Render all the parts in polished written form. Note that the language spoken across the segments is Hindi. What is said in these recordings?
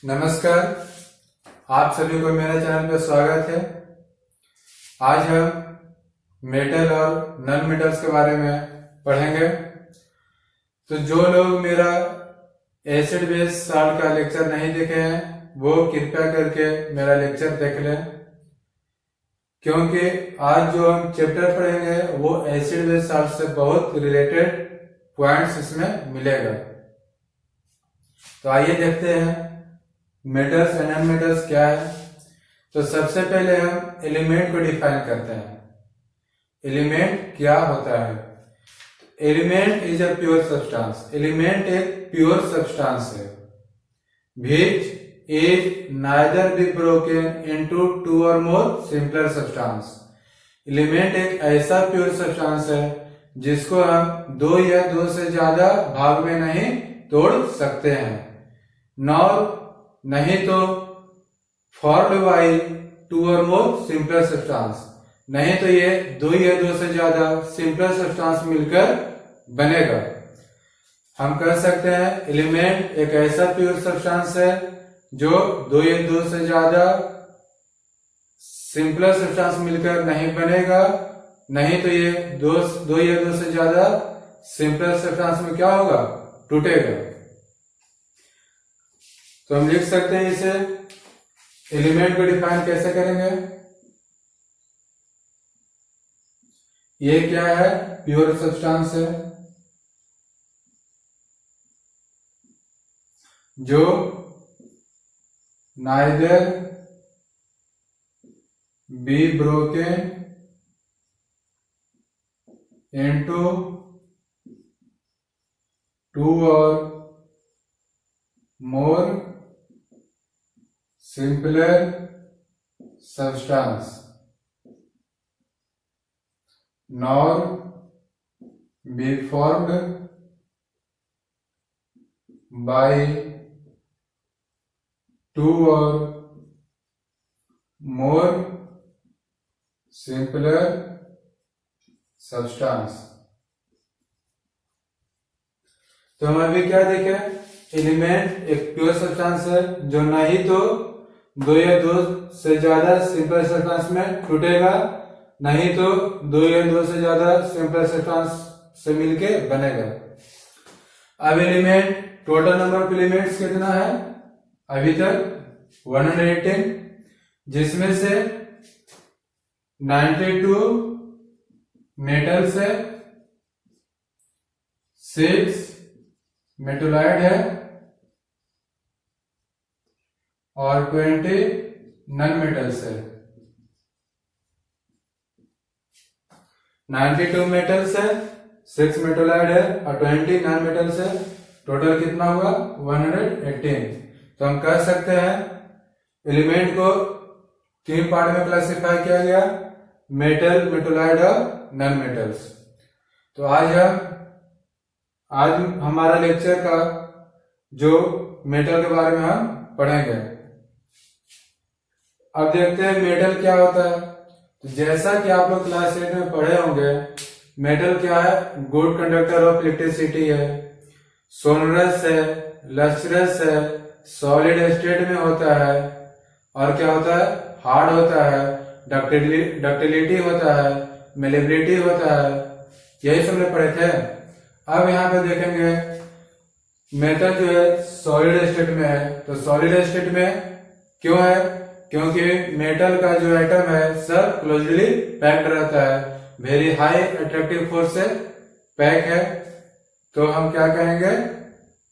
नमस्कार, आप सभी को मेरे चैनल पर स्वागत है। आज हम मेटल और नॉन मेटल्स के बारे में पढ़ेंगे। तो जो लोग मेरा एसिड बेस सॉल्ट का लेक्चर नहीं देखे हैं वो कृपया करके मेरा लेक्चर देख लें, क्योंकि आज जो हम चैप्टर पढ़ेंगे वो एसिड बेस सॉल्ट से बहुत रिलेटेड पॉइंट्स इसमें मिलेगा। तो आइए देखते हैं मेटल्स एंड नॉन मेटल्स क्या है। तो सबसे पहले हम एलिमेंट को डिफाइन करते हैं। एलिमेंट क्या होता है? Element is a pure substance. Element एक प्योर सब्सटेंस है which is neither be broken into two और मोर सिंपलर सब्सटेंस। एलिमेंट एक ऐसा प्योर सब्सटेंस है जिसको हम दो या दो से ज्यादा भाग में नहीं तोड़ सकते हैं, नॉर नहीं तो फॉर्म्ड बाय टू और मोर सिंपलर सब्सटेंस, नहीं तो ये दो या दो से ज्यादा सिंपलर सब्सटेंस मिलकर बनेगा। हम कह सकते हैं एलिमेंट एक ऐसा प्योर सब्सटेंस है जो दो या दो से ज्यादा सिंपलर सब्सटेंस मिलकर नहीं बनेगा, नहीं तो ये दो या दो से ज्यादा सिंपलर सब्सटेंस में क्या होगा? टूटेगा। तो हम लिख सकते हैं इसे, एलिमेंट को डिफाइन कैसे करेंगे? ये क्या है? प्योर सब्सटेंस है जो neither be broken into two और more simpler substance nor be formed by two or more simpler substance। तो हम अभी क्या देखे? एलिमेंट एक प्योर सब्सटेंस है जो ना ही तो दो या दो से ज्यादा सिंपल सब्सटेंस में टूटेगा, नहीं तो दो या दो से ज्यादा सिंपल सब्सटेंस से मिलके बनेगा। अब element, total number of elements कितना है अभी तक? 118, जिसमें से 92 मेटल्स है, 6 मेटोलाइड है और 20 नॉन मेटल्स है। 92 मेटल्स है, 6 मेटोलाइड है और 20 नॉन मेटल्स है। टोटल कितना हुआ? 118। तो हम कह सकते हैं एलिमेंट को तीन पार्ट में क्लासिफाई किया गया, मेटल, मेटोलाइड और नॉन मेटल्स। तो आज हमारा लेक्चर का जो मेटल के बारे में हम पढ़ेंगे। अब देखते हैं मेटल क्या होता है। तो जैसा कि आप लोग क्लास 8 में पढ़े होंगे, मेटल क्या है? गुड कंडक्टर ऑफ इलेक्ट्रिसिटी है, सोनरस है, लस्ट्रस है, सॉलिड स्टेट में होता है और क्या होता है? हार्ड होता है, डक्टिलिटी होता है, मेलेबिलिटी होता है। यही सब लोग पढ़े थे। अब यहाँ पे देखेंगे मेटल जो है सॉलिड स्टेट में है। तो सॉलिड स्टेट में क्यों है? क्योंकि मेटल का जो एटम है सब क्लोजली पैक्ड रहता है, वेरी हाई अट्रैक्टिव फोर्स से पैक है। तो हम क्या कहेंगे?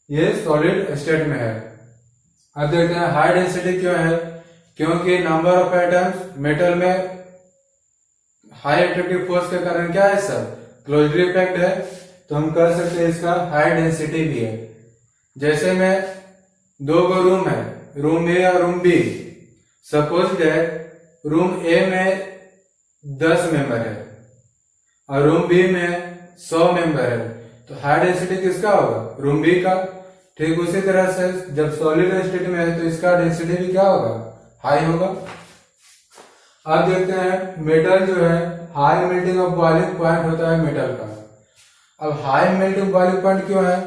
ये सॉलिड स्टेट में है। अब देखते हैं हाई डेंसिटी क्यों है? क्योंकि नंबर ऑफ एटम्स मेटल में हाई अट्रैक्टिव फोर्स के कारण क्या है? सब क्लोजली पैक्ड है। तो हम कह सकते हैं इसका हाई डेंसिटी भी है। जैसे में दो रूम है, रूम ए और room B. Suppose that room A में 10 मेंबर है और रूम बी में 100 मेंबर है। तो हाई डेंसिटी किसका होगा? रूम बी का। ठीक उसी तरह से जब सॉलिड स्टेट में है तो इसका डेंसिटी भी क्या होगा? हाई होगा। अब देखते हैं मेटल जो है high melting of boiling point होता है मेटल का। अब हाई मेल्टिंग बॉइलिंग पॉइंट क्यों है?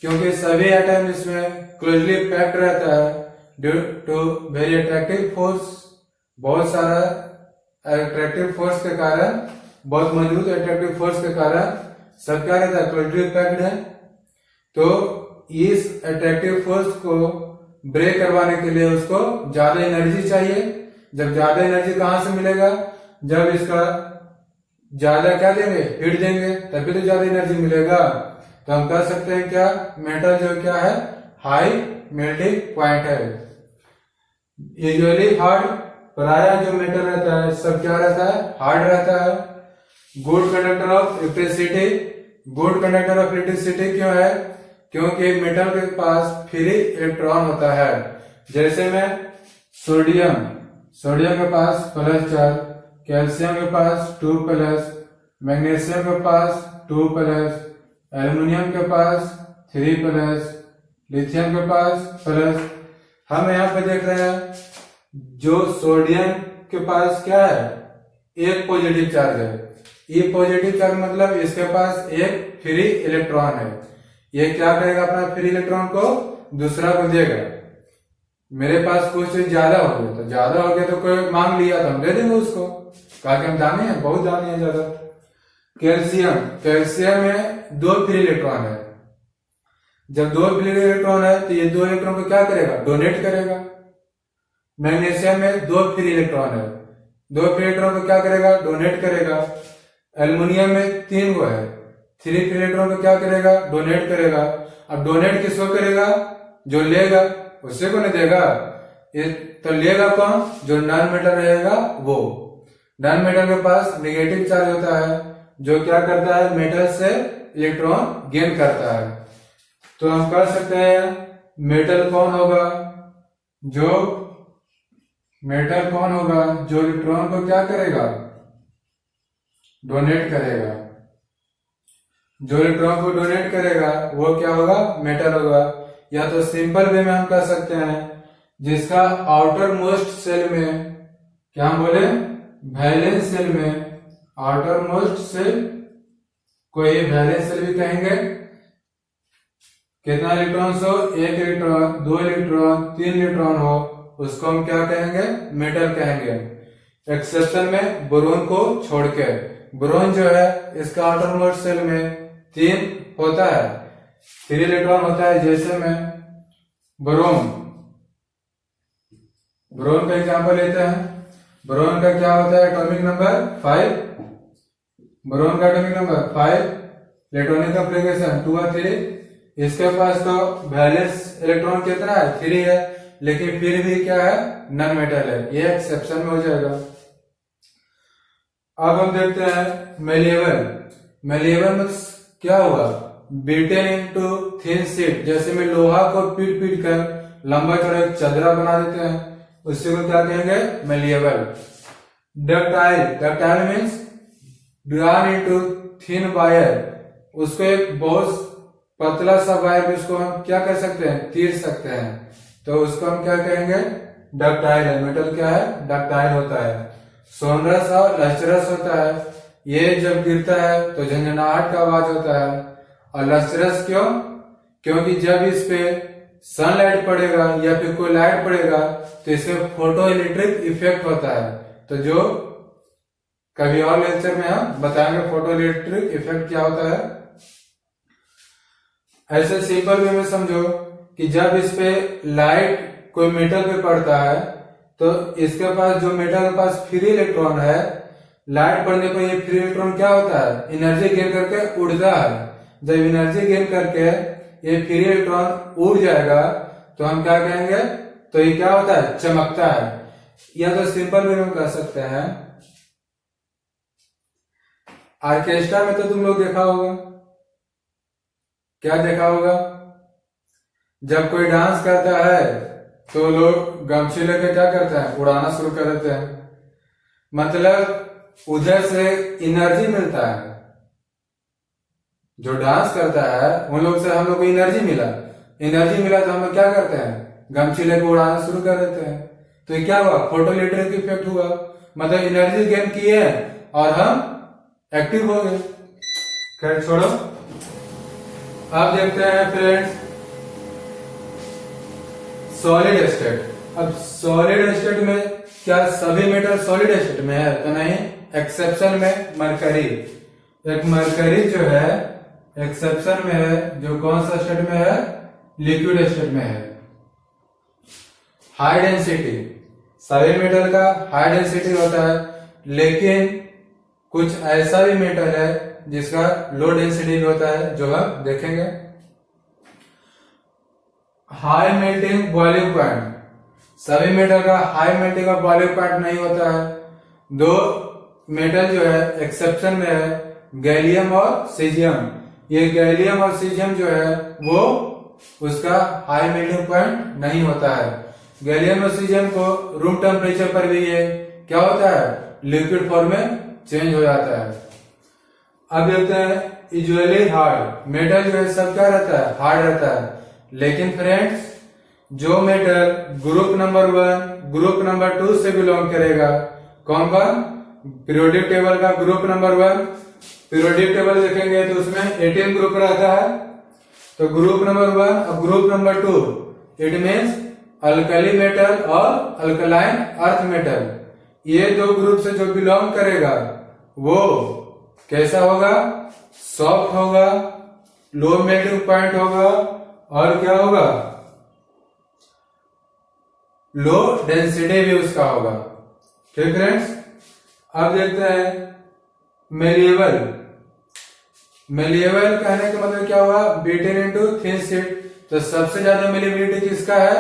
क्योंकि सभी एटम इसमें क्लोजली पैक्ड रहता है, due to very attractive force, बहुत सारा अट्रैक्टिव फोर्स के कारण, बहुत मजबूत अट्रैक्टिव फोर्स के कारण सब क्या रहता है, क्लोजली पैक्ड है। तो इस अट्रैक्टिव फोर्स को ब्रेक करवाने के लिए उसको ज्यादा एनर्जी चाहिए। जब ज्यादा एनर्जी कहां से मिलेगा, जब इसका ज्यादा क्या देंगे, हीट देंगे, तभी तो ज्यादा एनर्जी मिलेगा। तो हम कह सकते हैं क्या, मेटल जो क्या है, हाई मेल्टिंग पॉइंट है। यूजुअली हार्ड, प्रायः जो मेटल रहता है सब क्या रहता है, हार्ड रहता है। Good conductor of electricity, good conductor of electricity क्यों है, क्योंकि मेटल के पास फ्री इलेक्ट्रॉन होता है। जैसे में सोडियम, सोडियम के पास +4, कैल्शियम के पास 2+, मैग्नीशियम के पास 2+, एल्युमिनियम के पास 3+, लिथियम के पास प्लस। हम यहाँ पे देख रहे हैं जो सोडियम के पास क्या है, एक पॉजिटिव चार्ज है। ये पॉजिटिव चार्ज मतलब इसके पास एक फ्री इलेक्ट्रॉन है। ये क्या करेगा, अपना फ्री इलेक्ट्रॉन को दूसरा को देगा। मेरे पास कुछ ज्यादा हो गया, तो ज्यादा हो गया तो कोई मांग लिया तो हम दे देंगे उसको, कहा कि हम दाने हैं, बहुत दाने हैं ज्यादा। कैल्शियम, कैल्शियम में 2 फ्री इलेक्ट्रॉन है। जब 2 फ्री इलेक्ट्रॉन है तो ये 2 इलेक्ट्रॉन को क्या करेगा, डोनेट करेगा। मैग्नीशियम में 2 फ्री इलेक्ट्रॉन है, 2 फ्री इलेक्ट्रॉन को क्या करेगा, डोनेट करेगा। एल्युमिनियम में 3 गो है, 3 फ्री इलेक्ट्रॉन को क्या करेगा, डोनेट करेगा। अब डोनेट किसको करेगा, जो लेगा उससे को नहीं देगा, ये तो लेगा कौन, जो नॉन मेटल रहेगा वो। नॉन मेटल के पास नेगेटिव चार्ज होता है, जो क्या करता है, मेटल से इलेक्ट्रॉन गेन करता है। तो हम कर सकते हैं मेटल कौन होगा, जो मेटल कौन होगा, जो इलेक्ट्रॉन को क्या करेगा, डोनेट करेगा। जो इलेक्ट्रॉन को डोनेट करेगा वो क्या होगा, मेटल होगा। या तो सिंपल वे में हम कह सकते हैं जिसका आउटर मोस्ट सेल में, क्या हम बोले, वैलेंस सेल में, आउटर मोस्ट सेल को ये वैलेंस सेल भी कहेंगे। कितना इलेक्ट्रॉन हो, 1 इलेक्ट्रॉन, 2 इलेक्ट्रॉन, 3 इलेक्ट्रॉन हो, उसको हम क्या कहेंगे, मेटल कहेंगे। एक्सेप्शन में बोरोन को छोड़ के, बोरोन जो है इसका आउटर मोस्ट सेल में 3 होता है, 3 इलेक्ट्रॉन होता है। जैसे में बोरोन, बोरोन का एग्जांपल लेते हैं। बोरोन का क्या होता है, एटॉमिक नंबर 5, बोरोन का एटॉमिक नंबर 5, इलेक्ट्रॉनिक कॉन्फ़िगरेशन 2 और 3। इसके पास तो वैलेंस इलेक्ट्रॉन कितना है, 3 है, लेकिन फिर भी क्या है, नॉन मेटल है, ये एक्सेप्शन में हो जाएगा। अब हम देखते हैं मेलिएबल। मेलिएबल में क्या हुआ, बीटेन इनटू थिन शीट, जैसे में लोहा को पीट पीट कर लंबा चौड़ा एक चदरा बना देते हैं, उसी को क्या कहेंगे, malleable. Ductile, ductile means drawn into thin wire, उसको एक बहुत पतला सा वायर भी उसको हम क्या कर सकते हैं, तीर सकते हैं, तो उसको हम क्या कहेंगे, डक्टाइल है। मेटल क्या है, डक्टाइल होता है। सोनरस और लस्टरस होता है, ये जब गिरता है तो झंझनाहट का आवाज होता है। और लस्टरस क्यों, क्योंकि जब इस पे सनलाइट पड़ेगा या फिर कोई लाइट पड़ेगा तो इसमें फोटो इलेक्ट्रिक इफेक्ट होता है। तो जो कभी और लेक्चर में हम बताएंगे फोटो इलेक्ट्रिक इफेक्ट क्या होता है। ऐसे सिंपल वे में समझो कि जब इस पे लाइट कोई मेटल पे पड़ता है तो इसके पास, जो मेटल के पास फ्री इलेक्ट्रॉन है, लाइट पड़ने पर ये फ्री इलेक्ट्रॉन क्या होता है, एनर्जी गेन करके उड़ता है। जब एनर्जी गेन करके ये फ्री इलेक्ट्रॉन उड़ जाएगा तो हम क्या कहेंगे, तो ये क्या होता है, चमकता है। या तो सिंपल वे में कह सकते हैं, ऑर्केस्ट्रा में तो तुम लोग देखा होगा, क्या देखा होगा, जब कोई डांस करता है तो लोग गमछी लेके क्या करते हैं, उड़ाना शुरू कर देते हैं। मतलब उधर से एनर्जी मिलता है, जो डांस करता है उन लोग से हम लोग को एनर्जी मिला, एनर्जी मिला तो हम लोग क्या करते हैं, गमछी लेके उड़ाना शुरू कर देते हैं। तो ये क्या हुआ, फोटो इलेक्ट्रिक इफेक्ट हुआ, मतलब एनर्जी गेन किए और हम एक्टिव हो गए। खैर छोड़ो, अब देखते हैं फ्रेंड्स सॉलिड स्टेट। अब सॉलिड स्टेट में क्या सभी मेटल सॉलिड स्टेट में है? तो नहीं, एक्सेप्शन में मरकरी। एक मरकरी जो है एक्सेप्शन में है, जो कौन सा स्टेट में है? लिक्विड स्टेट में है। हाई डेंसिटी, सभी मेटल का हाई डेंसिटी होता है, लेकिन कुछ ऐसा भी मेटल है जिसका लो डेंसिटी भी होता है, जो हम देखेंगे। हाई मेल्टिंग बॉइलिंग पॉइंट, सभी मेटल का हाई मेल्टिंग का बॉइलिंग पॉइंट नहीं होता है। दो मेटल जो है एक्सेप्शन में है, गैलियम और सीजियम। ये गैलियम और सीजियम जो है वो उसका हाई मेल्टिंग पॉइंट नहीं होता है। गैलियम और सीजियम को रूम टेम्परेचर पर भी ये क्या होता है? लिक्विड फॉर्म में चेंज हो जाता है। अब देखते हैं यूजुअली हार्ड मेटल जो है सब क्या रहता है? हार्ड रहता है। लेकिन फ्रेंड्स, जो metal group number 1 group number 2 से बिलोंग करेगा, कौन कौन? पीरियोडिक टेबल का ग्रुप नंबर 1, पीरियोडिक टेबल देखेंगे तो उसमें 18 ग्रुप रहता है। तो ग्रुप नंबर 1 और group number 2 it means alkali metal और अल्कलाइन अर्थ मेटल। ये दो ग्रुप से जो बिलोंग करेगा वो कैसा होगा? सॉफ्ट होगा, लो मेल्टिंग पॉइंट होगा और क्या होगा? लो डेंसिटी भी उसका होगा। ठीक फ्रेंड्स, अब देखते हैं मेलिएबल। मेलिएबल कहने का मतलब क्या हुआ? Beaten into thin sheet. तो सबसे ज्यादा मेलिबिलिटी किसका है?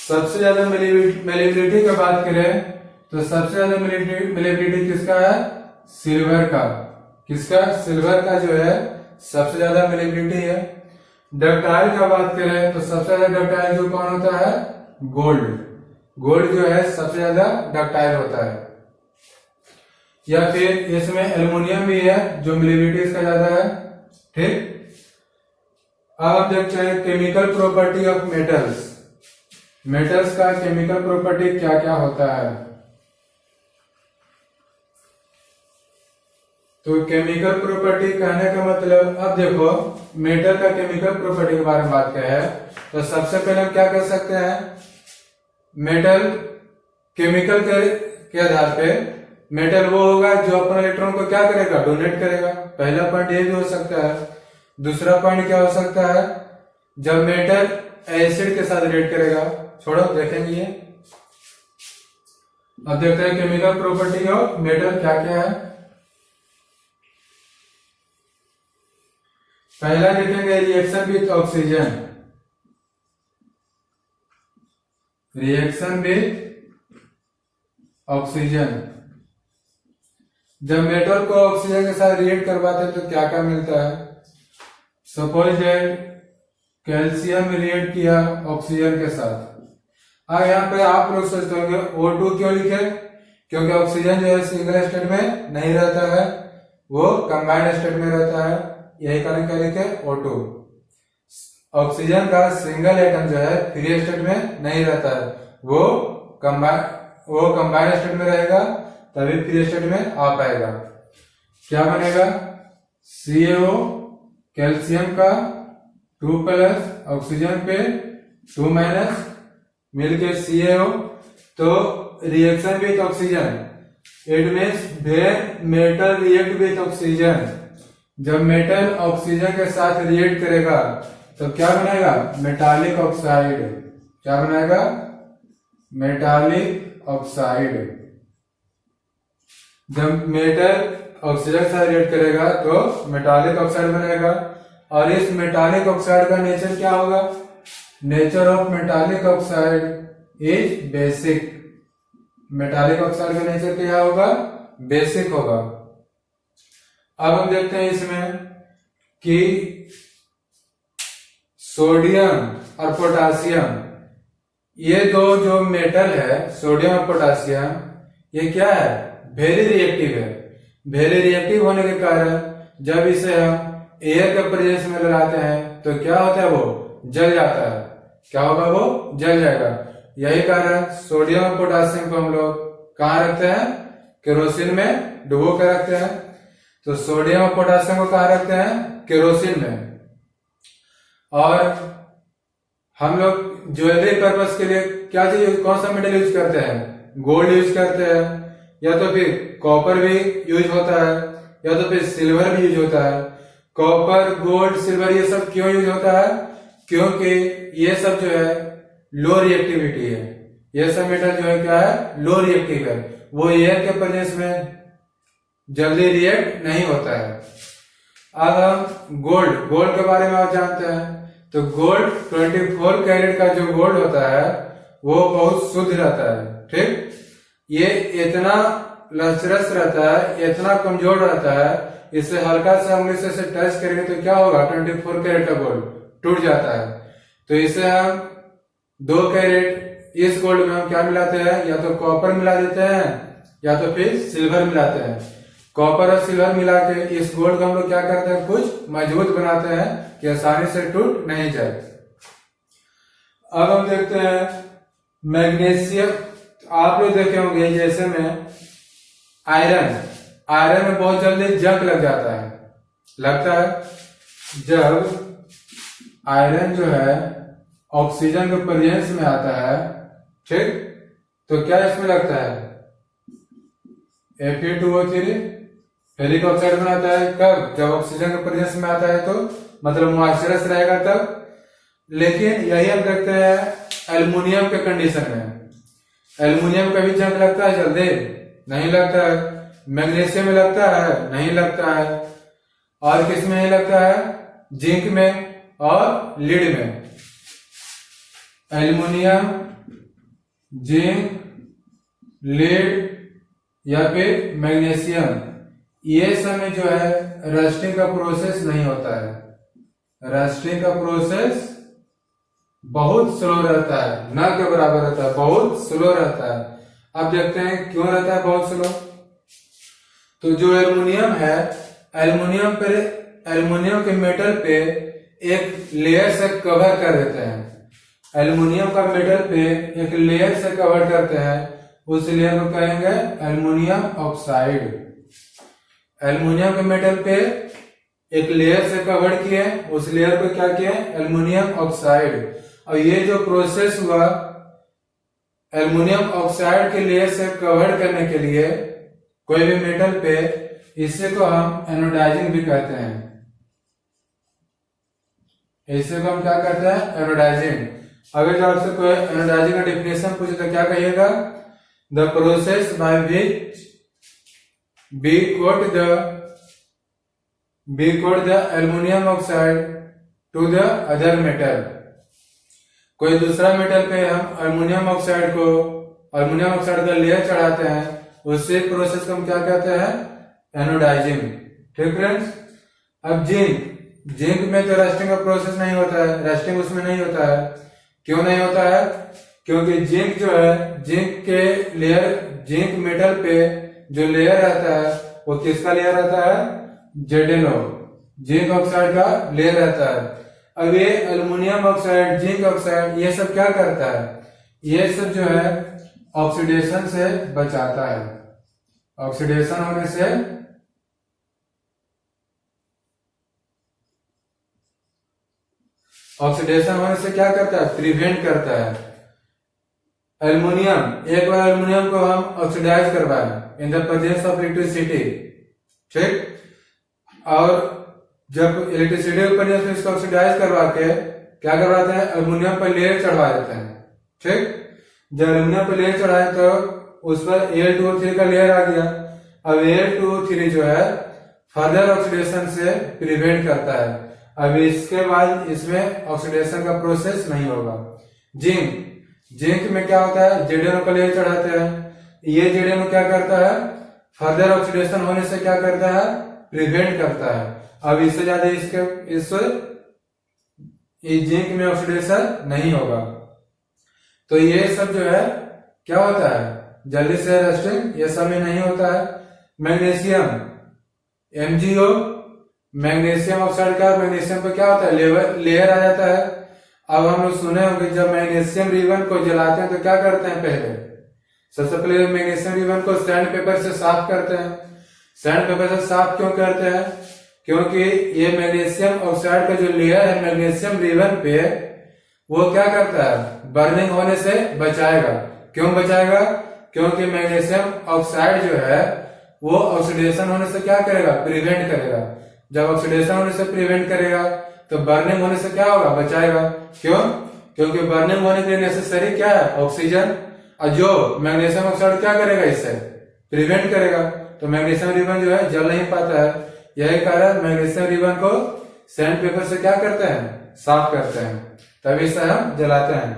सबसे ज्यादा मेलिबिलिटी की बात करें तो सबसे ज्यादा मेलिबिलिटी किसका है? सिल्वर का। किसका? सिल्वर का जो है सबसे ज्यादा मेलिबिलिटी है। डक्टाइल का बात करें तो सबसे ज्यादा डक्टाइल जो कौन होता है? गोल्ड। गोल्ड जो है सबसे ज्यादा डक्टाइल होता है। या फिर इसमें एल्युमिनियम भी है जो मेलिबिलिटी इसका ज्यादा है। ठीक, अब आप देखते हैं chemical property of metals. Metals का केमिकल प्रॉपर्टी क्या क्या होता है? तो केमिकल प्रॉपर्टी कहने का मतलब, अब देखो मेटल का केमिकल प्रॉपर्टी के बारे में बात करें है तो सबसे पहले हम क्या कर सकते हैं? मेटल केमिकल के आधार पे मेटल वो होगा जो अपने इलेक्ट्रॉन को क्या करेगा? डोनेट करेगा। पहला पॉइंट ये भी हो सकता है। दूसरा पॉइंट क्या हो सकता है? जब मेटल एसिड के साथ रिएक्ट करेगा। छोड़ो, देखेंगे ये। अब देखते हैं केमिकल प्रॉपर्टी ऑफ मेटल क्या क्या है। पहला देखेंगे reaction with oxygen. Reaction with oxygen, जब मेटल को ऑक्सीजन के साथ रिएक्ट करवाते हैं तो क्या क्या मिलता है? सपोज दैट कैल्शियम रिएक्ट किया ऑक्सीजन के साथ। अब यहाँ पे आप लोग सोचते होंगे O2 क्यों लिखे? क्योंकि ऑक्सीजन जो है सिंगल स्टेट में नहीं रहता है, वो कंबाइंड स्टेट में रहता है। यही कारण क्या लिखे? O2। ऑक्सीजन का सिंगल एटम जो है फ्री स्टेट में नहीं रहता है, वो कंबाइंड स्टेट में रहेगा, तभी फ्री स्टेट में आ पाएगा। क्या बनेगा? CaO कैल्शियम का 2 प्लस ऑक्सीजन पे 2 माइनस मिलके CaO। तो reaction with oxygen it means when metal react with oxygen. जब मेटल ऑक्सीजन के साथ रिएक्ट करेगा तो क्या बनेगा? Metallic oxide. क्या बनेगा? Metallic oxide. जब मेटल ऑक्सीजन के साथ रिएक्ट करेगा तो मेटालिक ऑक्साइड बनेगा। और इस मेटालिक ऑक्साइड का नेचर क्या होगा? Nature of metallic oxide is basic. Metallic oxide का नेचर क्या होगा? बेसिक होगा। अब हम देखते हैं इसमें कि सोडियम और पोटासियम, ये दो जो मेटल है सोडियम और पोटासियम, ये क्या है? वेरी रिएक्टिव है। वेरी रिएक्टिव होने के कारण जब इसे हम एयर के प्रेजेंस में लगाते हैं तो क्या होता है? वो जल जाता है। क्या होगा? वो जल जाएगा। यही कारण सोडियम और पोटासियम को हम लोग कहाँ रखते हैं? केरोसिन में डुबो कर रखते हैं। तो सोडियम और पोटासियम को कहाँ रखते हैं? केरोसिन में। और हम लोग ज्वेलरी पर्पस के लिए क्या चाहिए, कौन सा मेटल यूज करते हैं, गोल्ड यूज करते हैं, या तो फिर कॉपर भी यूज होता है, या तो फिर सिल्वर भी यूज होता है। कॉपर, गोल्ड, सिल्वर ये सब क्यों यूज होता है, क्योंकि ये सब जो है लो रिएक्टिविटी है। ये सब मेटल जो है क्या है, लो रिएक्टिव है, वो एयर के प्रेजेंस में जल्दी रिएक्ट नहीं होता है। अब हम गोल्ड के बारे में आप जानते हैं, तो गोल्ड 24 कैरेट का जो गोल्ड होता है वो बहुत शुद्ध रहता है, ठीक। ये इतना लचरस रहता है, इतना कमजोर रहता है, इसे हल्का सा उंगली से टच करेंगे तो क्या होगा, 24 कैरेट का गोल्ड टूट जाता है। तो इसे हम 2 कैरेट इस गोल्ड में हम क्या मिलाते हैं, या तो कॉपर मिला देते हैं या तो फिर सिल्वर मिलाते हैं। कॉपर और सिल्वर मिला के इस गोल्ड को हम लोग क्या करते हैं, कुछ मजबूत बनाते हैं कि आसानी से टूट नहीं जाए। अब हम देखते हैं मैग्नीशियम। आप लोग देखे होंगे जैसे में आयरन में बहुत जल्दी जंग लग जाता है, लगता है जब आयरन जो है ऑक्सीजन के प्रेजेंस में आता है, ठीक, तो क्या इसमें लगता है, Fe2O3 फेरिक ऑक्साइड बनाता है। कब, जब ऑक्सीजन के प्रेजेंस में आता है तो मतलब मॉइस्चरस रहेगा तब। लेकिन यही हम देखते हैं एल्युमिनियम के कंडीशन में। एल्युमिनियम का भी जंग लगता है जल्दी, नहीं लगता है। मैग्नीशियम में लगता है, नहीं लगता है। और किस में नहीं लगता है, जिंक में और लीड में। एल्युमिनियम, जिंक, लीड या फिर मैग्नीशियम, ये सब में जो है रस्टिंग का प्रोसेस नहीं होता है। रस्टिंग का प्रोसेस बहुत स्लो रहता है, न के बराबर रहता है, बहुत स्लो रहता है। अब देखते हैं क्यों रहता है बहुत स्लो। तो जो एल्युमिनियम है, एल्युमिनियम के मेटल पे एक लेयर से कवर कर देते हैं। एल्युमिनियम का मेटल पे एक लेयर से कवर करते हैं, उस लेयर को कहेंगे एल्युमिनियम ऑक्साइड। एल्युमिनियम के मेटल पे एक लेयर से कवर किए, उस लेयर को क्या किए, एल्युमिनियम ऑक्साइड। और ये जो प्रोसेस हुआ एल्युमिनियम ऑक्साइड के लेयर से कवर करने के लिए कोई भी मेटल पे, इसे को हम एनोडाइजिंग भी कहते हैं। इसे को हम क्या कहते हैं, एनोडाइजिंग। अगर जो आपसे कोई एनोडाइजिंग का डेफिनेशन पूछे तो क्या कहिएगा, the process by which we coat the aluminum oxide to the other metal। कोई दूसरा मेटल पे हम एल्युमिनियम ऑक्साइड का लेयर चढ़ाते हैं, उससे प्रोसेस को हम क्या कहते हैं, एनोडाइजिंग। ठीक फ्रेंड्स। अब जिंक में तो रस्टिंग का प्रोसेस नहीं होता है, रस्टिंग उसमें नहीं होता है। क्यों नहीं होता है, क्योंकि जिंक जो है, जिंक मेटल पे जो लेयर रहता है वो किसका लेयर रहता है, ZnO, जिंक ऑक्साइड का लेयर रहता है। अब ये एल्युमिनियम ऑक्साइड, जिंक ऑक्साइड, ये सब क्या करता है, ये सब जो है ऑक्सीडेशन से बचाता है। ऑक्सीडेशन होने से क्या करता है, प्रिवेंट करता है। एल्युमिनियम, एक बार एल्युमिनियम को हम ऑक्सीडाइज करवाएं in the presence of electricity, ठीक, और जब इलेक्ट्रिसिटी के प्रेजेंस में इसको ऑक्सीडाइज करवा के क्या करवाते हैं, एल्युमिनियम पर लेयर चढ़वा देते हैं। ठीक, जब एल्युमिनियम पर लेयर चढ़ाए तो उस पर Al2O3 का लेयर आ गया। अब Al2O3 जो है फर्दर ऑक्सीडेशन से प्रिवेंट करता है। अब इसके बाद इसमें ऑक्सीडेशन का प्रोसेस नहीं होगा। जिंक में क्या होता है, ZnO का लेयर चढ़ाते हैं। ये ZnO क्या करता है, फर्दर ऑक्सीडेशन होने से क्या करता है, प्रिवेंट करता है। अब इससे ज्यादा इस जिंक में ऑक्सीडेशन नहीं होगा। तो ये सब जो है क्या होता है, जल्दी से रस्टिंग ये सब में नहीं होता है। मैग्नीशियम, MgO, मैग्नीशियम ऑक्साइड का मैग्नीशियम पे क्या होता है, लेयर आ जाता है। अब हम लोग सुने होंगे जब मैग्नीशियम रिबन को जलाते हैं तो क्या करते हैं, पहले सबसे पहले मैग्नीशियम रिबन को सैंड पेपर से साफ करते हैं। सैंड पेपर से साफ क्यों करते हैं, क्योंकि ये मैग्नीशियम ऑक्साइड का जो लेयर है मैग्नीशियम रिबन पे, वो क्या करता है, बर्निंग होने से बचाएगा। क्यों बचाएगा? क्योंकि मैग्नीशियम ऑक्साइड जो है वो ऑक्सीडेशन होने से क्या करेगा, प्रिवेंट करेगा। जब ऑक्सीडेशन होने से प्रिवेंट करेगा तो बर्निंग होने से क्या होगा, बचाएगा। क्यों? क्योंकि बर्निंग होने के लिए नेसेसरी क्या है, ऑक्सीजन। और जो मैग्नीशियम ऑक्साइड क्या करेगा, इससे प्रिवेंट करेगा। तो मैग्नीशियम रिबन जो है जल नहीं पाता है। यही कारण मैग्नीशियम रिबन को सैंड पेपर से क्या करते हैं, साफ करते हैं, तभी से हम जलाते हैं।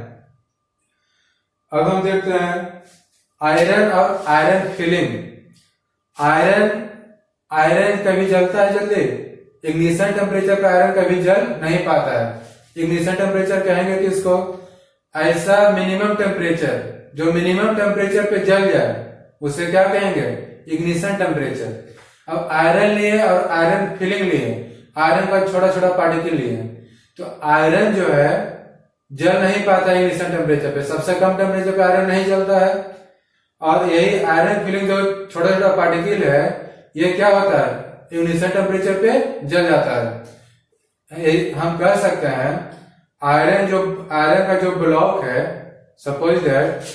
अब हम देखते हैं आयरन और आयरन फिलिंग। आयरन कभी जलता है जल्दी? इग्निशन टेम्परेचर पे आयरन कभी जल नहीं पाता है। इग्निशन टेम्परेचर कहेंगे कि इसको ऐसा मिनिमम टेम्परेचर जो मिनिमम टेम्परेचर पे जल जाए उसे क्या कहेंगे, इग्निशन टेम्परेचर। अब आयरन लिए और आयरन फिलिंग लिए, आयरन का छोटा छोटा पार्टिकल लिए, तो आयरन जो है जल नहीं पाता है इग्निशन टेम्परेचर पे। सबसे कम टेम्परेचर पे आयरन नहीं जलता है। और यही आयरन फिलिंग जो छोटा छोटा पार्टिकल है ये क्या होता है, इग्निशन टेम्परेचर पे जल जाता है। हम कह सकते हैं आयरन का जो ब्लॉक है, सपोज दैट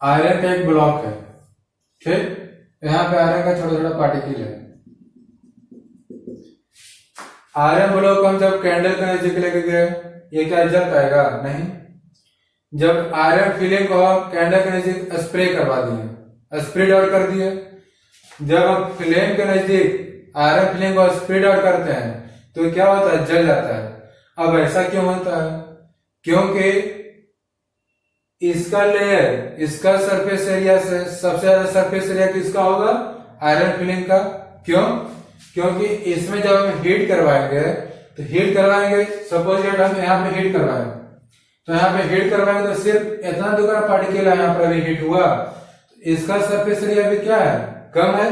आयरन का एक ब्लॉक है, ठीक, यहाँ पे आयरन का छोटा छोटा पार्टिकल है। आयरन ब्लॉक को हम जब कैंडल के नजदीक लेके गए, ये क्या जल पाएगा, नहीं। जब आयरन फिलिंग को हम कैंडल के नजदीक स्प्रे करवा दिए, स्प्रेड आउट कर दिए, जब हम फ्लेम के नजदीक आयरन फिलिंग को स्प्रेड आउट करते हैं तो क्या होता है, जल जाता है। अब ऐसा क्यों होता है? क्योंकि इसका लेयर, इसका सरफेस एरिया से सबसे ज्यादा सरफेस एरिया किसका होगा, आयरन फिलिंग का। क्यों? क्योंकि इसमें जब हम हीट करवाएंगे तो हीट करवाएंगे, सपोज हम यहाँ पे हीट करवाएंगे, तो यहाँ पे हीट करवाएंगे तो सिर्फ इतना दुगना पार्टिकल है, यहाँ पर अभी हीट हुआ, तो इसका सरफेस एरिया भी क्या है, कम है।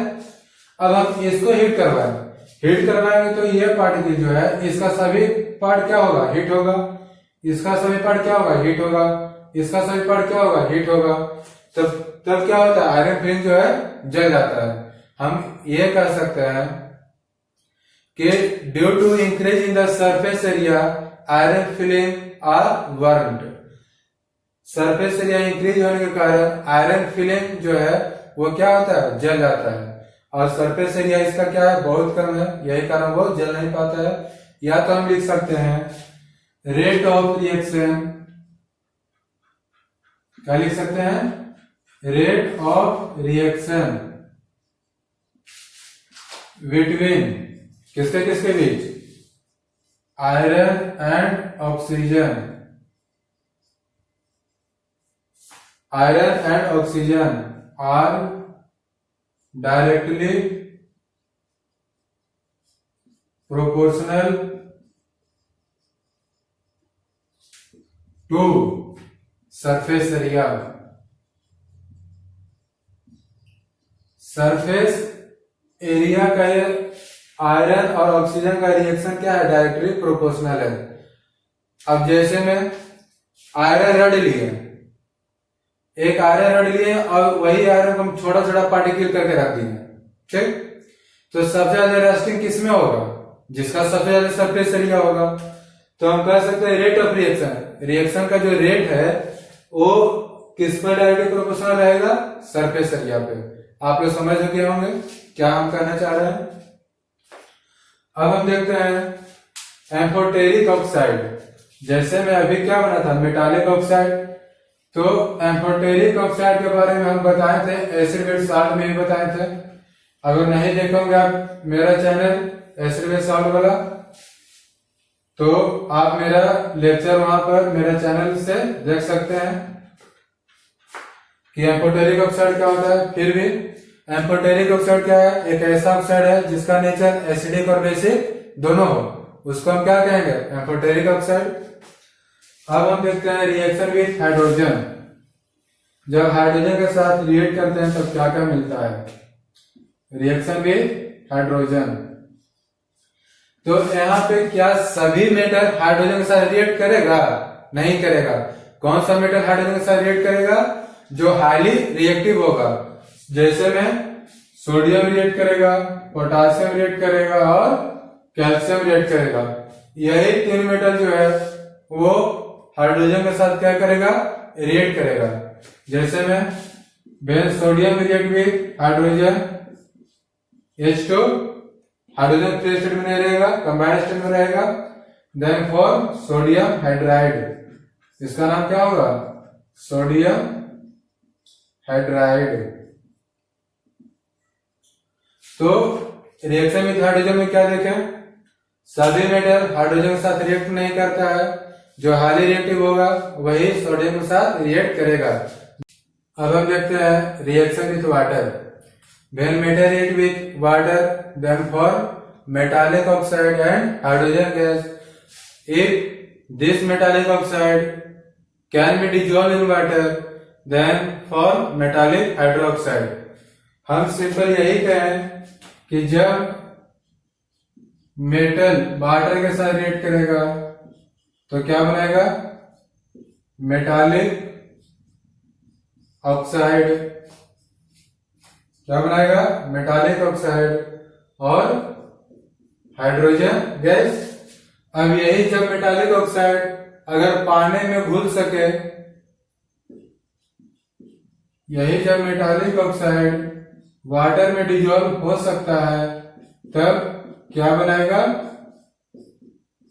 अब हम इसको हीट करवाएंगे तो ये पार्टिकल जो है इसका सभी पार्ट क्या होगा, हीट होगा, इसका सभी पार्ट क्या होगा, हीट होगा, इसका सभी पार्ट क्या होगा, हीट होगा। तब क्या होता है, आयरन फिलिंग जो है जल जाता है। हम ये कह सकते हैं कि due to increase in the surface area iron filing are burned. Surface area increase होने के कारण आयरन फिलिंग जो है वो क्या होता है, जल जाता है। और सरफेस एरिया इसका क्या है, बहुत कम है, यही कारण वो जल नहीं पाता है। या तो हम लिख सकते हैं रेट ऑफ रिएक्शन, क्या लिख सकते हैं, रेट ऑफ रिएक्शन बिटवीन किसके किसके बीच, iron and oxygen. Iron and oxygen are directly proportional to surface area. Surface area का आयरन और ऑक्सीजन का रिएक्शन क्या है, डायरेक्टली प्रोपोर्शनल है। अब जैसे में आयरन रड लिए, एक आयरन रड लिए और वही आयरन को हम छोटा छोटा पार्टिकल करके रख दिए, ठीक, तो सबसे ज्यादा रेस्टिंग किसमें होगा, जिसका सबसे ज्यादा सरफेस एरिया होगा। तो हम कह सकते हैं रेट ऑफ रिएक्शन, रिएक्शन का जो रेट है वो किस पर डायरेक्टली प्रोपोर्शनल रहेगा, सरफेस एरिया पे। आप लोग समझ गए होंगे क्या हम कहना चाह रहे हैं। अब हम देखते हैं एम्फोटेरिक ऑक्साइड। जैसे में अभी क्या बना था, मेटालिक ऑक्साइड, तो एम्फोटेरिक ऑक्साइड के बारे में हम बताए थे, एसिड बेस सॉल्ट में भी बताए थे। अगर नहीं देखोगे आप मेरा चैनल एसिड बेस सॉल्ट वाला, तो आप मेरा लेक्चर वहां पर मेरे चैनल से देख सकते हैं कि एम्फोटेरिक ऑक्साइड क्या होता है। फिर भी एम्फोटेरिक ऑक्साइड क्या है, एक ऐसा ऑक्साइड है जिसका नेचर एसिडिक और बेसिक दोनों हो, उसको हम क्या कहेंगे, एम्फोटेरिक ऑक्साइड। अब हम देखते हैं रिएक्शन विथ हाइड्रोजन। जब हाइड्रोजन के साथ रिएक्ट करते हैं तब क्या क्या मिलता है, रिएक्शन विथ हाइड्रोजन। तो यहाँ पे क्या सभी मेटल हाइड्रोजन के साथ रिएक्ट करेगा, नहीं करेगा। कौन सा मेटल हाइड्रोजन के साथ रिएक्ट करेगा, जो हाईली रिएक्टिव होगा। जैसे में सोडियम रिएक्ट करेगा, पोटासियम रिएक्ट करेगा और कैल्शियम रिएक्ट करेगा। यही तीन मेटल जो है वो हाइड्रोजन के साथ क्या करेगा, रिएक्ट करेगा। जैसे में when sodium react with hydrogen H2, hydrogen free state में नहीं रहेगा, कंबाइंड स्टेट में रहेगा, देन फॉर सोडियम हाइड्राइड, इसका नाम क्या होगा, सोडियम हाइड्राइड। तो रिएक्शन विद हाइड्रोजन में क्या देखें, सभी मेटल हाइड्रोजन के साथ रिएक्ट नहीं करता है, जो हाईली रिएक्टिव होगा वही सोडियम के साथ रिएक्ट करेगा। अब हम देखते हैं reaction with water. When metal react with water then form metallic oxide and hydrogen gas, if this metallic oxide can be dissolve in water then form metallic hydroxide. हम सिंपल यही कहें कि जब मेटल वाटर के साथ रिएक्ट करेगा तो क्या बनाएगा, मेटालिक ऑक्साइड, क्या बनाएगा, मेटालिक ऑक्साइड और हाइड्रोजन गैस। अब यही जब मेटालिक ऑक्साइड अगर पानी में घुल सके, यही जब मेटालिक ऑक्साइड वाटर में डिजॉल्व हो सकता है, तब क्या बनाएगा,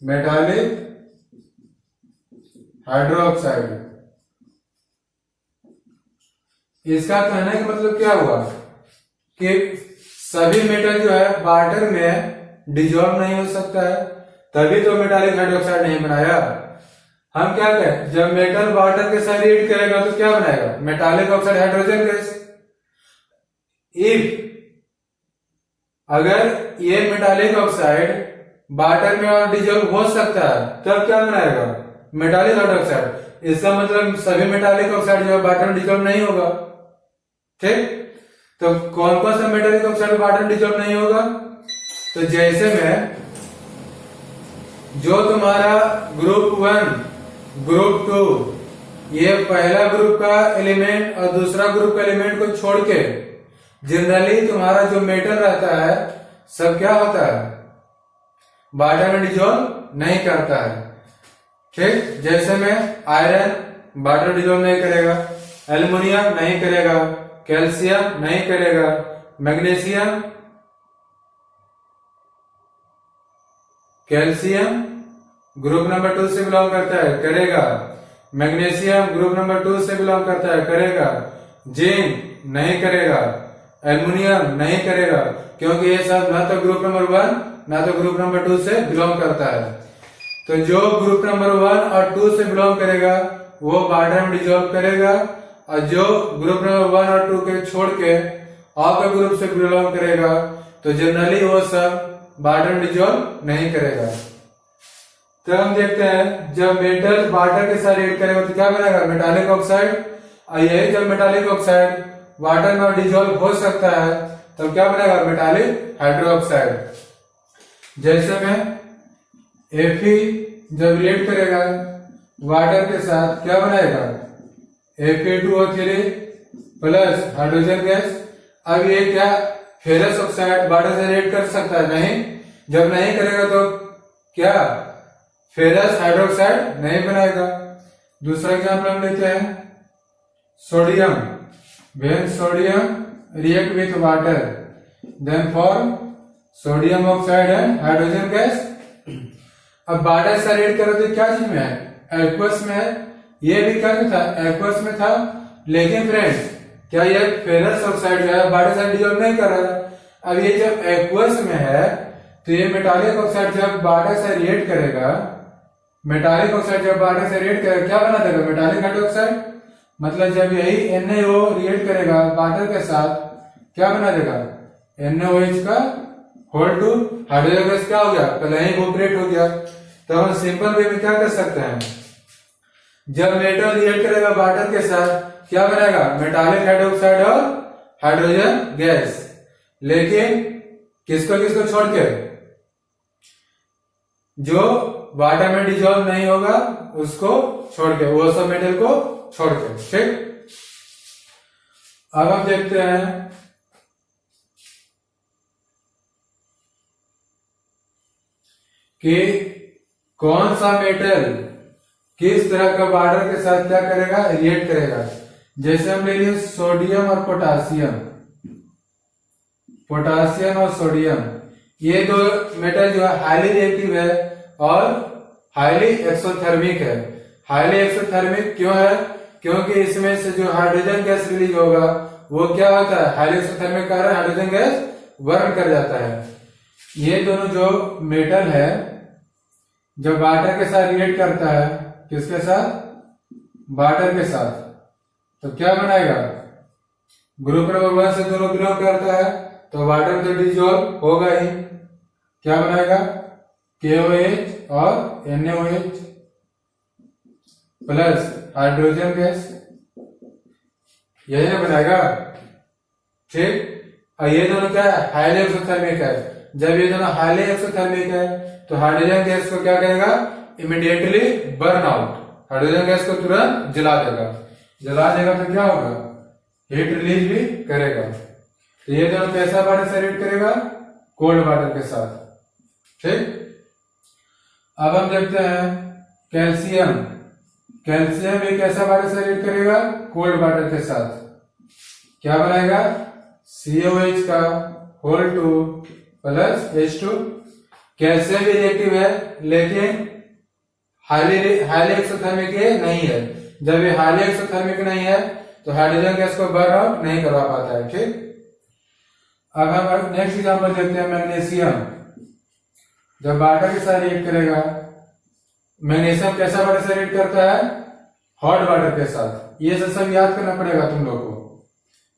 मेटालिक हाइड्रोक्साइड। इसका कहने का मतलब क्या हुआ कि सभी मेटल जो है वाटर में डिजॉल्व नहीं हो सकता है, तभी तो मेटालिक हाइड्रोक्साइड नहीं बनाया। हम क्या कहें, जब मेटल वाटर के साथ रिएक्ट करेगा तो क्या बनाएगा, metallic oxide hydrogen gas. If अगर ये मेटालिक ऑक्साइड वाटर में और डिजॉल्व हो सकता है, तब क्या बनाएगा, मेटालिक हाइड्रोक्साइड। इसका मतलब सभी मेटालिक ऑक्साइड जो है वाटर में डिजॉल्व नहीं होगा। ठीक, तो कौन कौन सा मेटालिक ऑक्साइड वाटर में डिजॉल्व नहीं होगा, तो जैसे में जो तुम्हारा ग्रुप 1 ग्रुप 2 ये पहला ग्रुप का एलिमेंट और दूसरा ग्रुप का एलिमेंट को छोड़ के जनरली तुम्हारा जो मेटल रहता है सब क्या होता है, वाटर में डिजॉल्व नहीं करता है। ठीक, जैसे में आयरन वाटर डिजॉल्व नहीं करेगा, एल्युमिनियम नहीं करेगा, कैल्शियम नहीं करेगा, कैल्शियम ग्रुप नंबर 2 से बिलोंग करता है, करेगा। मैग्नीशियम ग्रुप नंबर 2 से बिलोंग करता है, करेगा। जिंक नहीं करेगा, एल्युमिनियम नहीं करेगा, क्योंकि ये सब ना तो ग्रुप नंबर 1 ना तो ग्रुप नंबर 2 से बिलोंग करता है। तो जो ग्रुप नंबर 1 और 2 से बिलोंग करेगा वो वाटर में डिजॉल्व करेगा, और जो ग्रुप नंबर 1 और 2 के छोड़ के और के ग्रुप से बिलोंग करेगा तो जनरली वो सब वाटर में डिजॉल्व नहीं करेगा। तो हम देखते हैं जब मेटल वाटर के साथ रिएक्ट करेगा तो क्या बनेगा, मेटालिक ऑक्साइड। और यही जब मेटालिक ऑक्साइड वाटर में डिजॉल्व हो सकता है तो क्या बनेगा, मेटालिक हाइड्रोक्साइड। जैसे में Fe जब रिएक्ट करेगा वाटर के साथ क्या बनाएगा, Fe2O3 प्लस हाइड्रोजन गैस। अब ये क्या फेरस ऑक्साइड वाटर से रिएक्ट कर सकता है, नहीं। जब नहीं करेगा तो क्या फेरस हाइड्रोक्साइड नहीं बनाएगा। दूसरा एग्जाम्पल हम लेते हैं sodium. When sodium react with water then form sodium oxide and hydrogen gas. अब वाटर से रिएक्ट करो तो क्या चीज में है, एक्वस में है। ये भी क्या था, एक्वस में था, लेकिन फ्रेंड्स क्या ये फेरस ऑक्साइड जो है वाटर से डिजॉल्व नहीं कर रहा है। अब ये जब एक्वस में है तो ये मेटालिक ऑक्साइड जब वाटर से रिएक्ट करेगा, मेटालिक ऑक्साइड जब वाटर से रिएक्ट करेगा क्या बना देगा, मेटालिक हाइड्रोक्साइड। मतलब जब यही NaO रिएक्ट करेगा वाटर के साथ क्या बना देगा, NaOH का होल टू हाइड्रोजन गैस क्या हो गया, पहले ही इवोपरेट हो गया। तो हम सिंपल वे में क्या कर सकते हैं, जब मेटल रिएक्ट करेगा वाटर के साथ क्या बनाएगा, मेटालिक हाइड्रोक्साइड और हाइड्रोजन गैस। लेकिन किसको किसको छोड़ के, जो वाटर में डिजॉल्व नहीं होगा उसको छोड़ के, वो सब मेटल को छोड़ के। ठीक, अब हम देखते हैं कि कौन सा मेटल किस तरह का वाटर के साथ क्या करेगा, रिएक्ट करेगा। जैसे हम ले लिए सोडियम और पोटासियम, पोटासियम और सोडियम, ये दो मेटल जो है हाईली रिएक्टिव है और हाईली एक्सोथर्मिक है। हाईली एक्सोथर्मिक क्यों है? क्योंकि इसमें से जो हाइड्रोजन गैस रिलीज होगा वो क्या होता है, हाईली एक्सोथर्मिक के कारण हाइड्रोजन गैस बर्न कर जाता है। ये दोनों जो मेटल है जब वाटर के साथ रिएक्ट करता है, किसके साथ, वाटर के साथ, तो क्या बनाएगा, ग्रुप नंबर 1 से दोनों बिलोंग करता है तो वाटर में तो डिजोल्व होगा ही। क्या बनाएगा, KOH और NaOH प्लस हाइड्रोजन गैस, यही ना बनाएगा। ठीक, और ये दोनों क्या है, हाईली एक्सोथर्मिक है। जब ये दोनों हाईली एक्सोथर्मिक है तो हाइड्रोजन गैस को क्या करेगा, immediately burn out, hydrogen gas को तुरंत जला देगा। जला देगा तो क्या होगा, हीट रिलीज भी करेगा। तो ये दोनों कैसा वाटर से रिएक्ट करेगा, कोल्ड वाटर के साथ। ठीक, अब हम देखते हैं कैल्शियम। कैल्शियम भी कैसा वाटर से रिएक्ट करेगा, कोल्ड वाटर के साथ। क्या बनाएगा, COH का होल 2 प्लस H2। कैल्शियम भी रिएक्टिव है लेकिन हाईली एक्सोथर्मिक नहीं है। जब ये हाईली एक्सोथर्मिक नहीं है तो हाइड्रोजन गैस को बर्न आउट नहीं करवा पाता है। ठीक, अब हम नेक्स्ट एग्जांपल देखते हैं मैग्नीशियम। जब वाटर के साथ रिएक्ट करेगा, मैग्नीशियम कैसा वाटर से रिएक्ट करता है, हॉट वाटर के साथ। ये सब याद करना पड़ेगा तुम लोग को।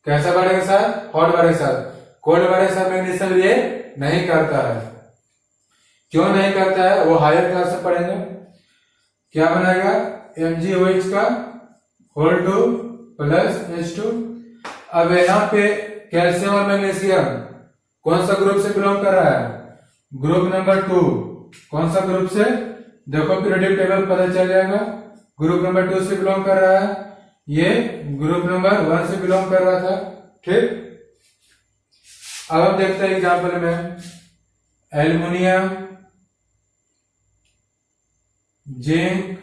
कैसा वाटर के साथ, हॉट वाटर के साथ। कोल्ड वाटर के साथ मैग्नीशियम रिएक्ट नहीं करता है। क्यों नहीं करता है, वो हायर क्लास से पढ़ेंगे। क्या बनाएगा, MgOH का होल 2 प्लस H2। अब यहाँ पे कैल्शियम और मैग्नीशियम कौन सा ग्रुप से बिलोंग कर रहा है, ग्रुप नंबर 2। कौन सा ग्रुप से, देखो पीरियोडिक टेबल पता चल जाएगा। ग्रुप नंबर 2 से बिलोंग कर रहा है, ये ग्रुप नंबर 1 से बिलोंग कर रहा था। ठीक, अब हम देखते हैं एग्जाम्पल में एल्युमिनियम, जिंक,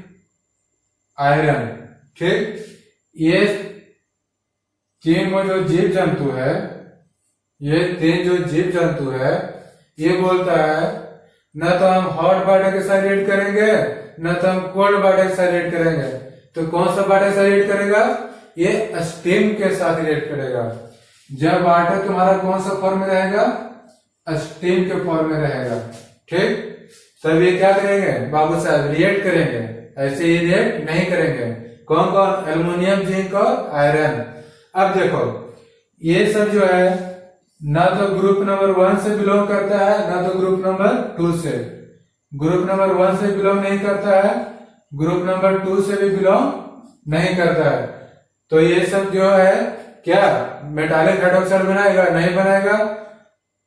आयरन। ठीक, ये तीन जो जीव जंतु है, ये तीन जो जीव जंतु है, ये बोलता है न तो हम हॉट वाटर के साथ रिएक्ट करेंगे न तो हम कोल्ड वाटर के साथ रिएक्ट करेंगे। तो कौन सा वाटर के साथ रिएक्ट करेगा, ये स्टीम के साथ रिएक्ट करेगा। जब वाटर तुम्हारा कौन सा फॉर्म में रहेगा, स्टीम के फॉर्म में रहेगा। ठीक, तब ये क्या करेंगे बाबू साहब, रिएक्ट करेंगे। ऐसे ही रिएक्ट नहीं करेंगे। कौन कौन, एल्युमिनियम, जिंक और आयरन। अब देखो ये सब जो है ना तो ग्रुप नंबर 1 से बिलोंग करता है ना तो ग्रुप नंबर 2 से। ग्रुप नंबर 1 से बिलोंग नहीं करता है, ग्रुप नंबर 2 से भी बिलोंग नहीं करता है। तो ये सब जो है क्या मेटालिक हाइड्रोक्साइड बनाएगा, नहीं बनाएगा।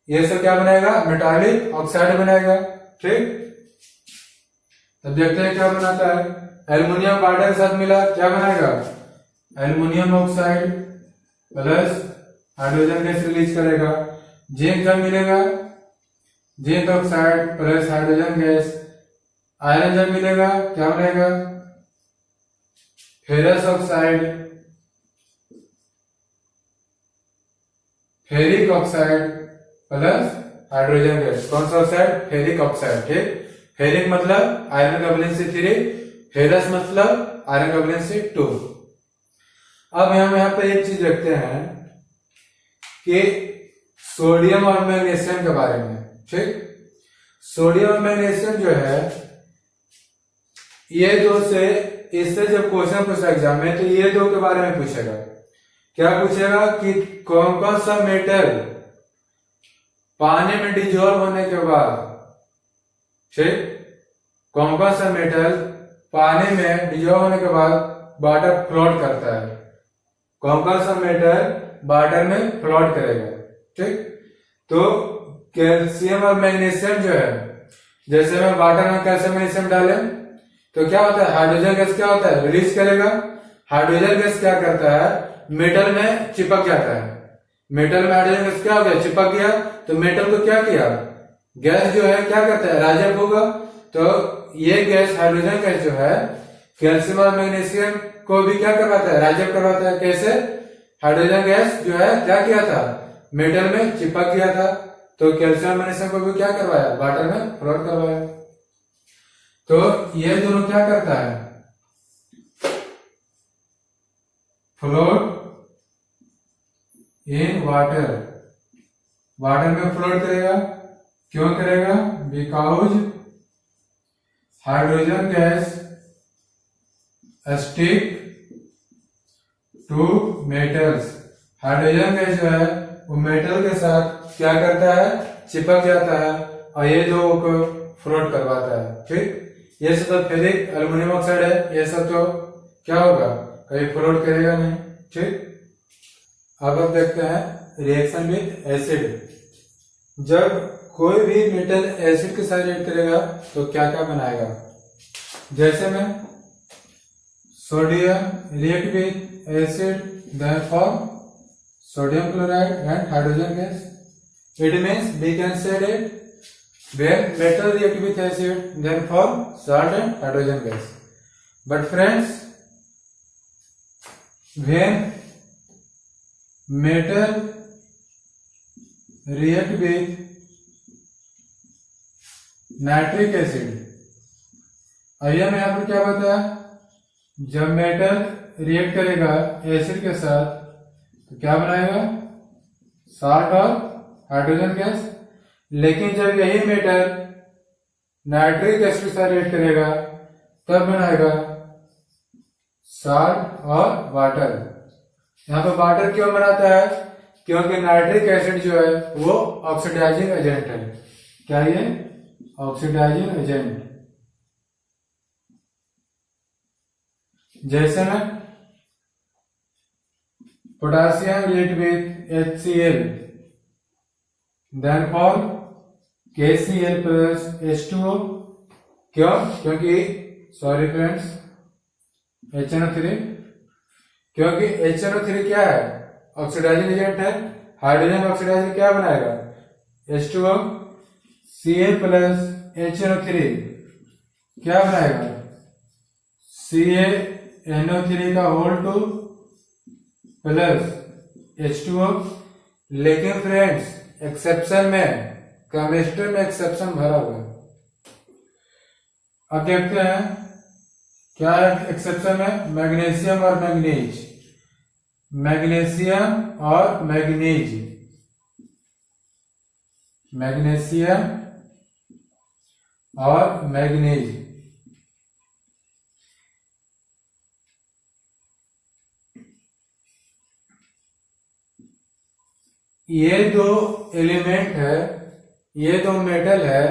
ये सब क्या बनाएगा, मेटालिक ऑक्साइड बनाएगा। ठीक, तब देखते हैं क्या बनाता है। एल्युमिनियम वाटर के साथ मिला, क्या बनाएगा, aluminium oxide plus hydrogen gas release करेगा। जिंक जब मिलेगा, zinc oxide plus hydrogen gas. Iron जब मिलेगा क्या बनेगा, ferrous oxide, ferric oxide plus hydrogen gas. कौन सा ऑक्साइड, फेरिक ऑक्साइड। ठीक, फेरिक मतलब आयरन का वैलेंसी 3, फेरस मतलब आयरन का वैलेंसी 2। अब हम यहाँ पे एक चीज देखते हैं कि सोडियम और मैग्नीशियम के बारे में। ठीक, सोडियम और मैग्नीशियम जो है ये दो से, इससे जब क्वेश्चन पूछा एग्जाम में तो ये दो के बारे में पूछेगा। क्या पूछेगा कि कौन कौन सा मेटल पानी में डिजोल्व होने के बाद, ठीक, कौन कौन सा मेटल पानी में डिजोल्व होने के बाद वाटर फ्लोट करता है, कौन कौन सा मेटल वाटर में फ्लोट करेगा। ठीक, तो कैल्शियम और मैग्नीशियम जो है, जैसे मैं वाटर में कैल्शियम मैग्नीशियम डालें तो क्या होता है, हाइड्रोजन गैस क्या होता है, रिलीज करेगा। हाइड्रोजन गैस क्या करता है, मेटल में चिपक जाता है। मेटल में हाइड्रोजन गैस क्या हो गया, चिपक गया, तो मेटल को क्या किया, गैस जो है क्या करता है, राजक होगा। तो ये गैस हाइड्रोजन गैस जो है कैल्शियम और मैग्नीशियम को भी क्या करवाता है, राजक करवाता है। कैसे, हाइड्रोजन गैस जो है क्या किया था, मेटल में चिपक गया था, तो कैल्शियम मैग्नीशियम को भी क्या करवाया, वाटर में फ्लोट करवाया। तो ये दोनों क्या करता है, फ्लोट इन वाटर, वाटर में फ्लोट करेगा। क्यों करेगा, because hydrogen gas stick to metals, hydrogen gas जो है वो मेटल के साथ क्या करता है, चिपक जाता है, और ये जो को फ्लोट करवाता है। ठीक, ये सब तो फेरिक एल्युमिनियम ऑक्साइड है, ये सब तो क्या होगा, कभी फ्लोट करेगा नहीं। ठीक, अब हम देखते हैं रिएक्शन विद एसिड। जब कोई भी मेटल एसिड के साथ रिएक्ट करेगा तो क्या क्या बनाएगा, जैसे में sodium react with acid then form sodium chloride and hydrogen gas. It means we can say that when metal react with acid then form salt and hydrogen gas. But friends, when metal react with nitric acid, आइए मैं यहाँ पर क्या बताया, जब मेटल रिएक्ट करेगा एसिड के साथ तो क्या बनाएगा, साल्ट और हाइड्रोजन गैस। लेकिन जब यही मेटल नाइट्रिक एसिड के साथ रिएक्ट करेगा तब बनाएगा साल्ट और वाटर। यहाँ पे वाटर क्यों बनाता है, क्योंकि नाइट्रिक एसिड जो है वो ऑक्सीडाइजिंग एजेंट है। क्या ये ऑक्सीडाइजिंग एजेंट, जैसे में potassium react with HCl then form KCl plus H2O। क्यों, क्योंकि सॉरी फ्रेंड्स HNO3, क्योंकि HNO3 क्या है, ऑक्सीडाइजिंग एजेंट है। हाइड्रोजन ऑक्सीडाइज क्या बनाएगा, H2O, Cl प्लस HNO3 क्या बनाएगा, CaNO3 का होल 2 प्लस H2O। लेकिन फ्रेंड्स एक्सेप्शन में, केमिस्ट्री में एक्सेप्शन भरा हुआ है। अब देखते हैं क्या है एक्सेप्शन में, मैग्नीशियम और मैग्नीज, मैग्नीशियम और मैग्नीज, मैग्नीशियम और मैग्नीज। ये दो एलिमेंट है, ये दो मेटल है,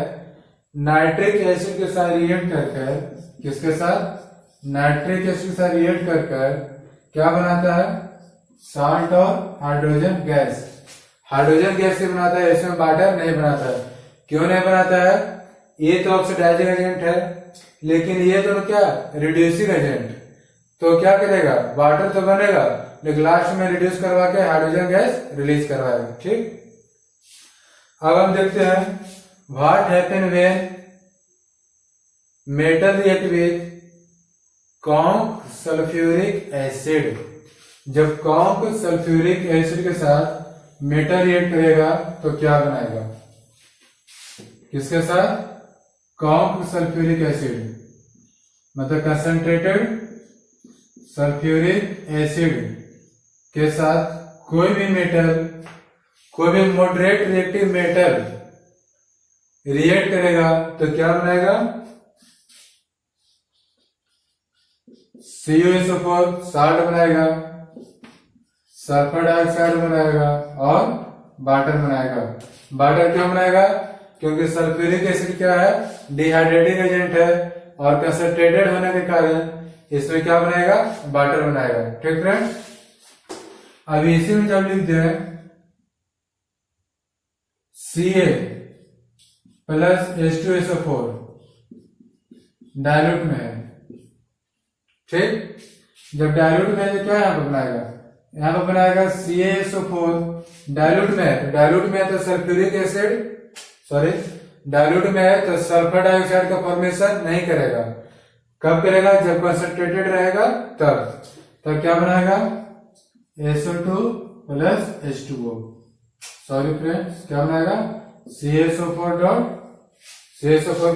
नाइट्रिक एसिड के साथ रिएक्ट करकर, किसके साथ, नाइट्रिक एसिड के साथ रिएक्ट करकर क्या बनाता है, साल्ट और हाइड्रोजन गैस। हाइड्रोजन गैस से बनाता है, इसमें वाटर नहीं बनाता है। क्यों नहीं बनाता है, ये तो ऑक्सीडाइजिंग एजेंट है, लेकिन ये तो क्या, रिड्यूसिंग एजेंट। तो क्या करेगा, वाटर तो बनेगा लेकिन लास्ट में रिड्यूस करवा के हाइड्रोजन गैस रिलीज करवाएगा। ठीक, अब हम देखते हैं what happen when metal react with conc sulphuric acid. जब कॉन्क सल्फ्यूरिक एसिड के साथ मेटल रिएक्ट करेगा तो क्या बनाएगा, किसके साथ, कॉन्क सल्फ्यूरिक एसिड, मतलब कंसंट्रेटेड सल्फ्यूरिक एसिड के साथ कोई भी मेटल, कोई भी मॉडरेट रिएक्टिव मेटल रिएक्ट करेगा तो क्या बनाएगा, CuSO4 साल्ट बनाएगा, सल्फर डाइऑक्साइड बनाएगा और वाटर बनाएगा। वाटर क्यों बनाएगा, क्योंकि सल्फ्यूरिक एसिड क्या है, डिहाइड्रेटिंग एजेंट है, और कंसंट्रेटेड होने के कारण इसमें क्या बनाएगा, वाटर बनाएगा। ठीक फ्रेंड्स, अभी इसी में जब लिखते हैं Ca प्लस H2SO4 डायल्यूट में है। ठीक, जब डायल्यूट में है तो क्या यहाँ पर बनाएगा, यहाँ पर बनाएगा CaSO4 डायल्यूट में है, तो डायल्यूट में है तो सल्फ्यूरिक एसिड, सॉरी डाइल्यूट में है तो सल्फर डाइऑक्साइड का फॉर्मेशन नहीं करेगा। कब करेगा? जब कंसंट्रेटेड रहेगा तब क्या बनाएगा? SO2 plus H2O। Sorry friends, क्या बनाएगा? CSO4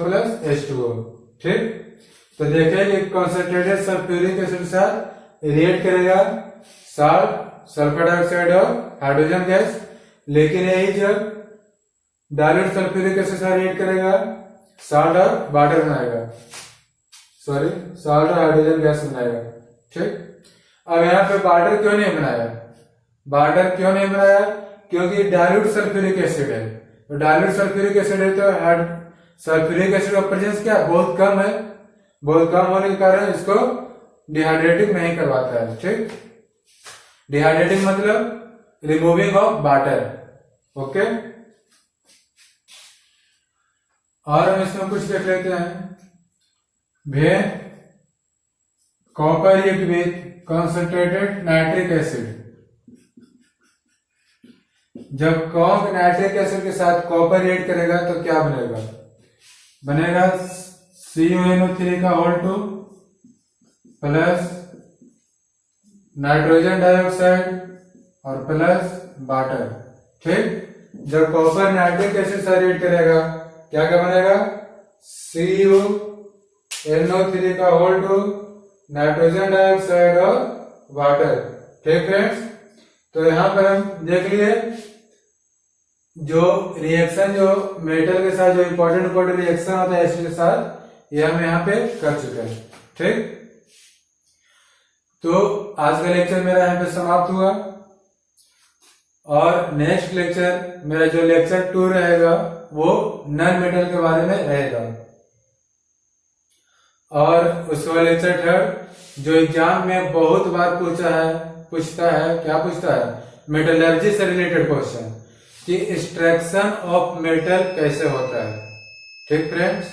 plus H2O। ठीक, तो देखिए कि कंसंट्रेटेड सल्फ्यूरिक एसिड के साथ रिएक्ट करेगा साल्ट, सल्फर डाइऑक्साइड और हाइड्रोजन गैस, लेकिन यही जब डाइल्यूट सल्फ्यूरिक एसिड के साथ रिएक्ट करेगा साल्ट और वाटर बनाएगा, सॉरी साल्ट और हाइड्रोजन गैस बनाएगा। ठीक, अब यहाँ पे वाटर क्यों नहीं बनाया? वाटर क्यों नहीं बनाया? क्योंकि डाइल्यूट सल्फ्यूरिक एसिड है, तो डाइल्यूट सल्फ्यूरिक एसिड है तो सल्फ्यूरिक एसिड का प्रेजेंस क्या बहुत कम है, बहुत कम होने के कारण इसको डिहाइड्रेटिंग नहीं करवाता है। ठीक, डिहाइड्रेटिंग मतलब रिमूविंग ऑफ वाटर। ओके, और हम इसमें कुछ देख लेते हैं। वे copper with concentrated nitric acid, जब कॉक नाइट्रिक एसिड के साथ कॉपर रिएक्ट करेगा तो क्या बनेगा? बनेगा CuNO3 का होल 2 प्लस नाइट्रोजन डाइऑक्साइड और प्लस वाटर। ठीक, जब कॉपर नाइट्रिक एसिड से रिएक्ट करेगा क्या क्या बनेगा? CuNO3 का होल 2 नाइट्रोजन डाइऑक्साइड और वाटर। ठीक फ्रेंड्स, तो यहां पर हम देख लिए जो रिएक्शन जो मेटल के साथ जो इंपॉर्टेंट रिएक्शन होता है एसिड के साथ, ये हम यहाँ पे कर चुके हैं। ठीक, तो आज का लेक्चर मेरा यहाँ पे समाप्त हुआ और नेक्स्ट लेक्चर मेरा जो लेक्चर 2 रहेगा वो नॉन मेटल के बारे में रहेगा, और उसके बाद लेक्चर 3 जो एग्जाम में बहुत बार पूछता है क्या पूछता है? मेटलर्जी से रिलेटेड क्वेश्चन कि एक्सट्रैक्शन ऑफ मेटल कैसे होता है। ठीक फ्रेंड्स,